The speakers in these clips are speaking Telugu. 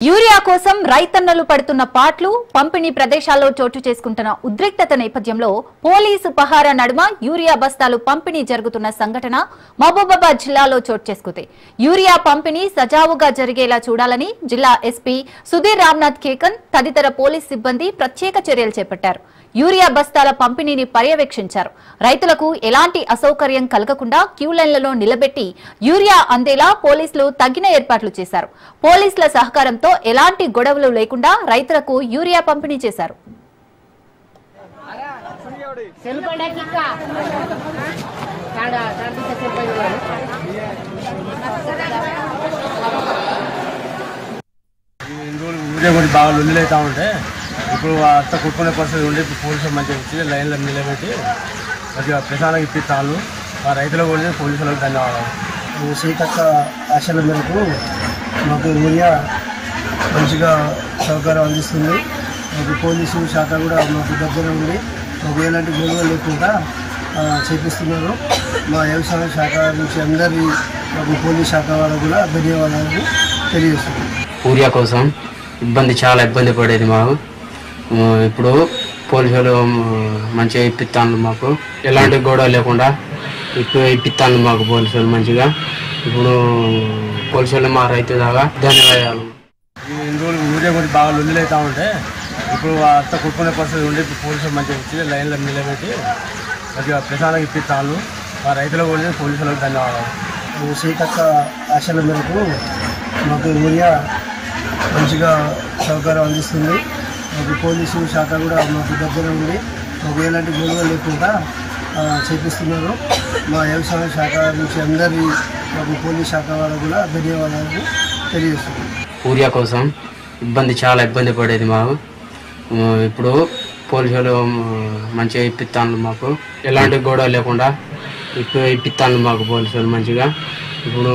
యూరియా కోసం రైతన్నలు పడుతున్న పాట్లు పంపిణీ ప్రదేశాల్లో చోటు చేసుకుంటున్న ఉద్రిక్తత నేపథ్యంలో పోలీసు పహారా నడుమ యూరియా బస్తాలు పంపిణీ జరుగుతున్న సంఘటన మహబూబాబాద్ జిల్లాలో చోటు చేసుకుంది. యూరియా పంపిణీ సజావుగా జరిగేలా చూడాలని జిల్లా ఎస్పీ సుధీర్ రామ్నాథ్ కేకన్ తదితర పోలీస్ సిబ్బంది ప్రత్యేక చర్యలు చేపట్టారు. యూరియా బస్తాల పంపిణీని పర్యవేక్షించారు. రైతులకు ఎలాంటి అసౌకర్యం కలగకుండా క్యూ లైన్లలో నిలబెట్టి యూరియా అందేలా పోలీసులు తగిన ఏర్పాట్లు చేశారు. పోలీసుల సహకారంతో ఎలాంటి గొడవలు లేకుండా రైతులకు యూరియా పంపిణీ చేశారు. బాగా లొల్లి అవుతా ఉంటే ఇప్పుడు అంత కొట్టుకునే పరిస్థితి ఉండి ఇప్పుడు పోలీసులు మంచిగా వచ్చి లైన్లో నిలబెట్టి మంచిగా ప్రశాంతంగా ఇప్పిస్తాను. ఆ రైతులకు కూడా పోలీసులకు ధన్యవాదాలు. సీతక్క ఆశల మేరకు మాకు యూరియా మంచిగా సహకారం అందిస్తుంది. మాకు పోలీసు శాఖ కూడా మాకు దగ్గర ఉండి మాకు ఎలాంటి గొడవ లేకుండా చేపిస్తున్నారు. మా వ్యవసాయ శాఖ నుంచి అందరి మాకు పోలీస్ శాఖ వాళ్ళకు కూడా ధన్యవాదాలు తెలియజేస్తున్నాం. యూరియా కోసం చాలా ఇబ్బంది పడేది మాకు. ఇప్పుడు పోలీసులు మంచిగా ఇప్పిస్తాను, మాకు ఎలాంటి గొడవ లేకుండా ఇప్పుడు ఇప్పిస్తాను మాకు పోలీసులు మంచిగా. ఇప్పుడు పోలీసులు మా రైతు దాకా ధన్యవాదాలు. యూరియా గురించి బాగా లొల్లి అవుతా ఉంటే ఇప్పుడు అంత కొట్టుకునే పరిస్థితి ఉండి ఇప్పుడు పోలీసులు మంచిగా వచ్చి లైన్లో నిలబెట్టి మంచిగా ప్రశాంతంగా ఇప్పిస్తాను. ఆ రైతులకు కూడా పోలీసులకు ధన్యవాదాలు. సీతక్క ఆశల మేరకు మాకు యూరియా మంచిగా సహకారం అందిస్తుంది. మాకు పోలీసు శాఖ కూడా మాకు దగ్గర ఉండి మాకు ఎలాంటి గొడవ లేకుండా చేపిస్తున్నారు. మా వ్యవసాయ శాఖ నుంచి అందరి మాకు పోలీస్ శాఖ వాళ్ళకు కూడా ధన్యవాదాలు తెలియజేస్తున్నాం. యూరియా కోసం చాలా ఇబ్బంది పడేది మాకు. ఇప్పుడు పోలీసులు మంచిగా ఇప్పిస్తాను, మాకు ఎలాంటి గొడవ లేకుండా ఇప్పుడు ఇప్పిస్తాను మాకు పోలీసులు మంచిగా. ఇప్పుడు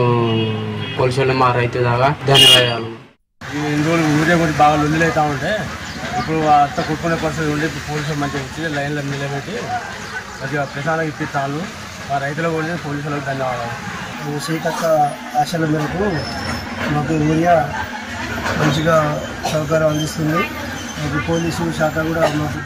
పోలీసులు మా రైతు దాకా ధన్యవాదాలు. యూరియా గురించి బాగా లొల్లి అవుతా ఉంటే ఇప్పుడు అంత కొట్టుకునే పరిస్థితి ఉండి ఇప్పుడు పోలీసులు మంచిగా వచ్చి లైన్లో నిలబెట్టి మంచిగా ప్రశాంతంగా ఇప్పిస్తాను. ఆ రైతులకు కూడా పోలీసులకు ధన్యవాదాలు. సీతక్క ఆశల మేరకు మాకు యూరియా మంచిగా సహకారం అందిస్తుంది. మాకు పోలీసు శాఖ కూడా మాకు